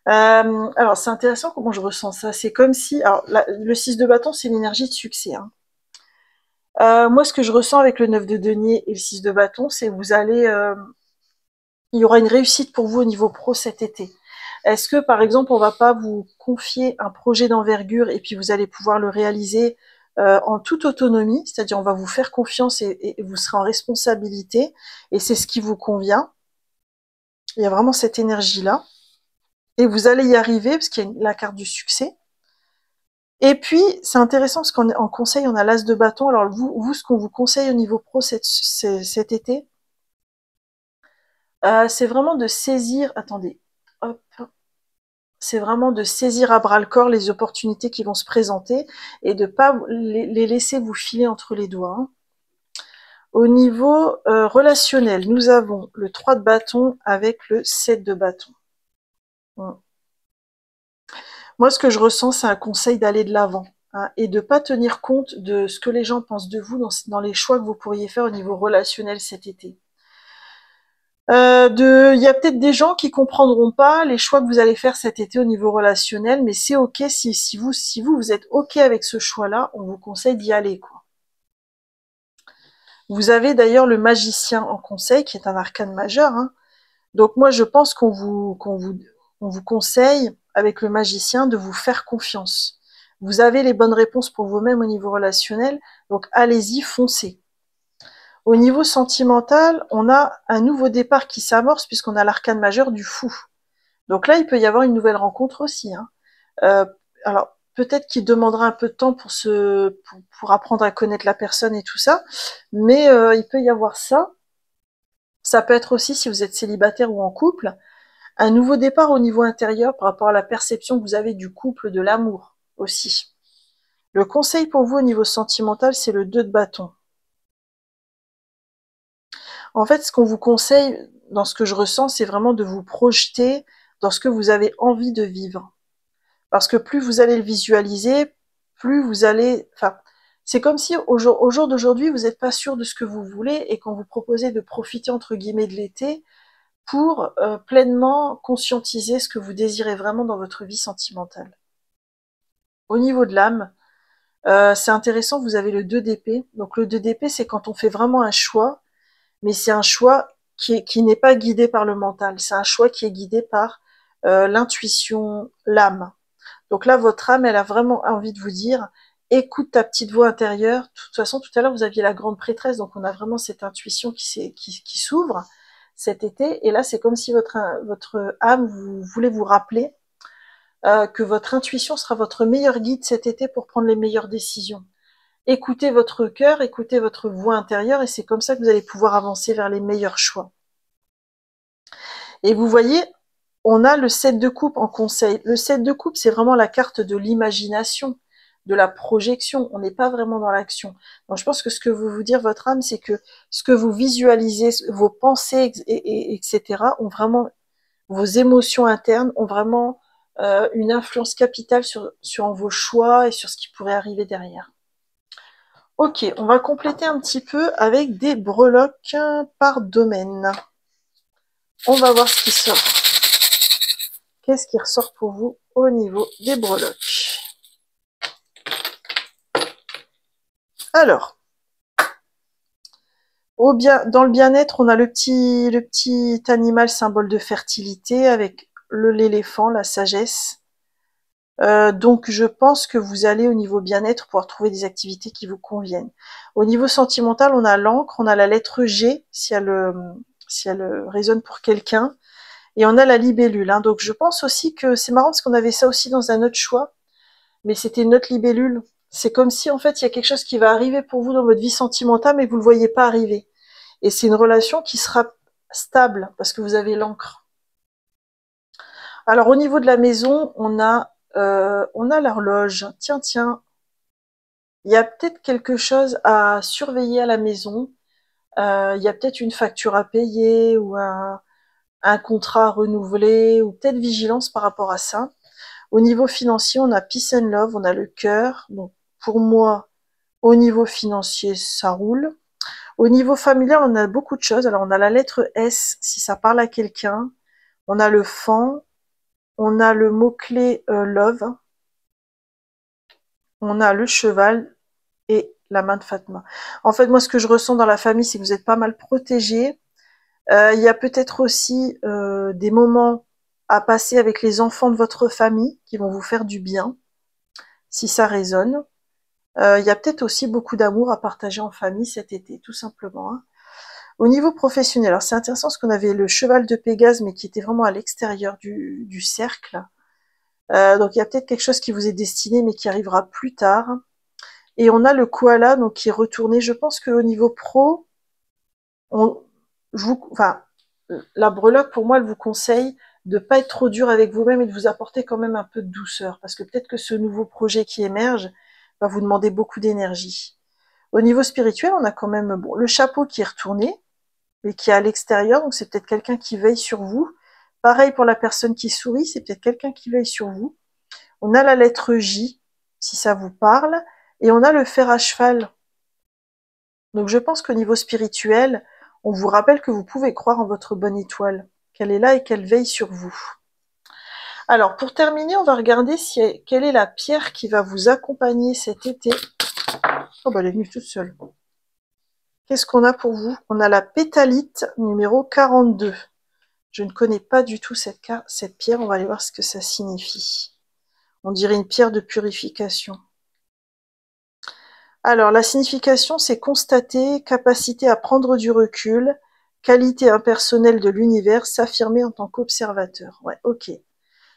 Alors c'est intéressant comment je ressens ça. C'est comme si... Alors le 6 de bâton, c'est l'énergie de succès, hein. Moi, ce que je ressens avec le 9 de denier et le 6 de bâton, c'est que vous allez... il y aura une réussite pour vous au niveau pro cet été. Est-ce que, par exemple, on va pas vous confier un projet d'envergure et puis vous allez pouvoir le réaliser en toute autonomie, c'est-à-dire on va vous faire confiance et vous serez en responsabilité et c'est ce qui vous convient. Il y a vraiment cette énergie-là. Et vous allez y arriver, parce qu'il y a la carte du succès. Et puis, c'est intéressant, parce qu'en conseil, on a l'as de bâton. Alors, vous ce qu'on vous conseille au niveau pro cet été, c'est vraiment de saisir... Attendez, hop. C'est vraiment de saisir à bras-le-corps les opportunités qui vont se présenter et de pas les laisser vous filer entre les doigts, hein. Au niveau relationnel, nous avons le 3 de bâton avec le 7 de bâton. Moi, ce que je ressens, c'est un conseil d'aller de l'avant, hein, et de pas tenir compte de ce que les gens pensent de vous dans les choix que vous pourriez faire au niveau relationnel cet été. Il y a peut-être des gens qui comprendront pas les choix que vous allez faire cet été au niveau relationnel, mais c'est ok si vous êtes ok avec ce choix-là, on vous conseille d'y aller, quoi. Vous avez d'ailleurs le magicien en conseil, qui est un arcane majeur, hein. Donc moi, je pense on vous conseille, avec le magicien, de vous faire confiance. Vous avez les bonnes réponses pour vous-même au niveau relationnel, donc allez-y, foncez. Au niveau sentimental, on a un nouveau départ qui s'amorce, puisqu'on a l'arcane majeur du fou. Donc là, il peut y avoir une nouvelle rencontre aussi, hein. Euh, alors, peut-être qu'il demandera un peu de temps pour apprendre à connaître la personne et tout ça, mais il peut y avoir ça. Ça peut être aussi, si vous êtes célibataire ou en couple, un nouveau départ au niveau intérieur par rapport à la perception que vous avez du couple, de l'amour aussi. Le conseil pour vous au niveau sentimental, c'est le 2 de bâton. En fait, ce qu'on vous conseille, dans ce que je ressens, c'est vraiment de vous projeter dans ce que vous avez envie de vivre. Parce que plus vous allez le visualiser, plus vous allez... Enfin, c'est comme si au jour d'aujourd'hui, vous n'êtes pas sûr de ce que vous voulez et qu'on vous proposait de profiter, entre guillemets, de l'été pour pleinement conscientiser ce que vous désirez vraiment dans votre vie sentimentale. Au niveau de l'âme, c'est intéressant, vous avez le 2 d'épée. Donc le 2 d'épée, c'est quand on fait vraiment un choix, mais c'est un choix qui n'est pas guidé par le mental. C'est un choix qui est guidé par l'intuition, l'âme. Donc là, votre âme, elle a vraiment envie de vous dire, écoute ta petite voix intérieure. De toute façon, tout à l'heure, vous aviez la grande prêtresse, donc on a vraiment cette intuition qui s'ouvre cet été. Et là, c'est comme si votre âme vous voulez vous rappeler que votre intuition sera votre meilleur guide cet été pour prendre les meilleures décisions. Écoutez votre cœur, écoutez votre voix intérieure, et c'est comme ça que vous allez pouvoir avancer vers les meilleurs choix. Et vous voyez, on a le 7 de coupe en conseil. Le 7 de coupe, c'est vraiment la carte de l'imagination, de la projection. On n'est pas vraiment dans l'action. Donc je pense que ce que veut vous dire votre âme, c'est que ce que vous visualisez, vos pensées, etc., ont vraiment, vos émotions internes ont vraiment une influence capitale sur vos choix et sur ce qui pourrait arriver derrière. Ok, on va compléter un petit peu avec des breloques par domaine. On va voir ce qui sort. Qu'est-ce qui ressort pour vous au niveau des breloques? Alors, dans le bien-être, on a le petit animal symbole de fertilité avec l'éléphant, la sagesse. Donc, je pense que vous allez au niveau bien-être pouvoir trouver des activités qui vous conviennent. Au niveau sentimental, on a l'encre, on a la lettre G, si elle résonne pour quelqu'un. Et on a la libellule, hein. Donc je pense aussi que c'est marrant parce qu'on avait ça aussi dans un autre choix, mais c'était notre libellule. C'est comme si en fait il y a quelque chose qui va arriver pour vous dans votre vie sentimentale, mais vous ne le voyez pas arriver. Et c'est une relation qui sera stable parce que vous avez l'encre. Alors au niveau de la maison, on a l'horloge. Tiens, tiens, il y a peut-être quelque chose à surveiller à la maison. Il y a peut-être une facture à payer ou un contrat renouvelé ou peut-être vigilance par rapport à ça. Au niveau financier, on a Peace and Love, on a le cœur. Donc pour moi, au niveau financier, ça roule. Au niveau familial, on a beaucoup de choses. Alors on a la lettre S, si ça parle à quelqu'un. On a le fan. On a le mot-clé Love. On a le cheval et la main de Fatma. En fait, moi, ce que je ressens dans la famille, c'est que vous êtes pas mal protégés. Il y a peut-être aussi des moments à passer avec les enfants de votre famille qui vont vous faire du bien, si ça résonne. Il y a peut-être aussi beaucoup d'amour à partager en famille cet été, tout simplement, hein. Au niveau professionnel, alors c'est intéressant parce qu'on avait le cheval de Pégase, mais qui était vraiment à l'extérieur du cercle. Donc il y a peut-être quelque chose qui vous est destiné, mais qui arrivera plus tard. Et on a le koala, donc qui est retourné. Je pense qu'au niveau pro, enfin, la breloque, pour moi, elle vous conseille de pas être trop dur avec vous-même et de vous apporter quand même un peu de douceur, parce que peut-être que ce nouveau projet qui émerge va vous demander beaucoup d'énergie. Au niveau spirituel, on a quand même le chapeau qui est retourné, mais qui est à l'extérieur, donc c'est peut-être quelqu'un qui veille sur vous. Pareil pour la personne qui sourit, c'est peut-être quelqu'un qui veille sur vous. On a la lettre J, si ça vous parle, et on a le fer à cheval. Donc je pense qu'au niveau spirituel, on vous rappelle que vous pouvez croire en votre bonne étoile, qu'elle est là et qu'elle veille sur vous. Alors pour terminer, on va regarder quelle est la pierre qui va vous accompagner cet été. Oh bah elle est venue toute seule. Qu'est-ce qu'on a pour vous? On a la pétalite numéro 42. Je ne connais pas du tout cette pierre, on va aller voir ce que ça signifie. On dirait une pierre de purification. Alors, la signification, c'est constater, capacité à prendre du recul, qualité impersonnelle de l'univers, s'affirmer en tant qu'observateur. Ouais, ok.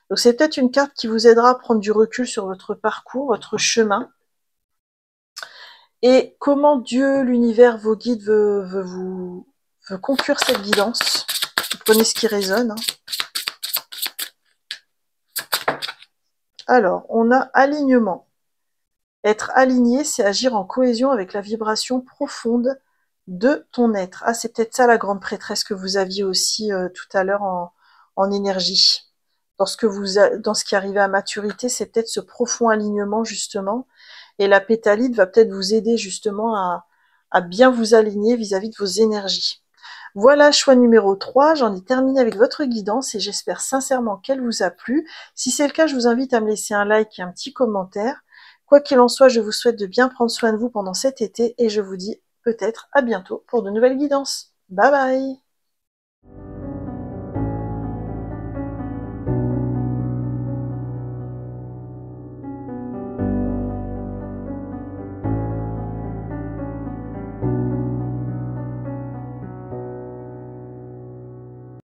Donc c'est peut-être une carte qui vous aidera à prendre du recul sur votre parcours, votre chemin. Et comment Dieu, l'univers, vos guides veut conclure cette guidance. Vous prenez ce qui résonne. Alors, on a alignement. Être aligné, c'est agir en cohésion avec la vibration profonde de ton être. Ah, c'est peut-être ça la grande prêtresse que vous aviez aussi tout à l'heure en énergie. Dans ce qui arrivait à maturité, c'est peut-être ce profond alignement justement. Et la pétalite va peut-être vous aider justement à bien vous aligner vis-à-vis de vos énergies. Voilà, choix numéro 3, j'en ai terminé avec votre guidance et j'espère sincèrement qu'elle vous a plu. Si c'est le cas, je vous invite à me laisser un like et un petit commentaire. Quoi qu'il en soit, je vous souhaite de bien prendre soin de vous pendant cet été et je vous dis peut-être à bientôt pour de nouvelles guidances. Bye bye!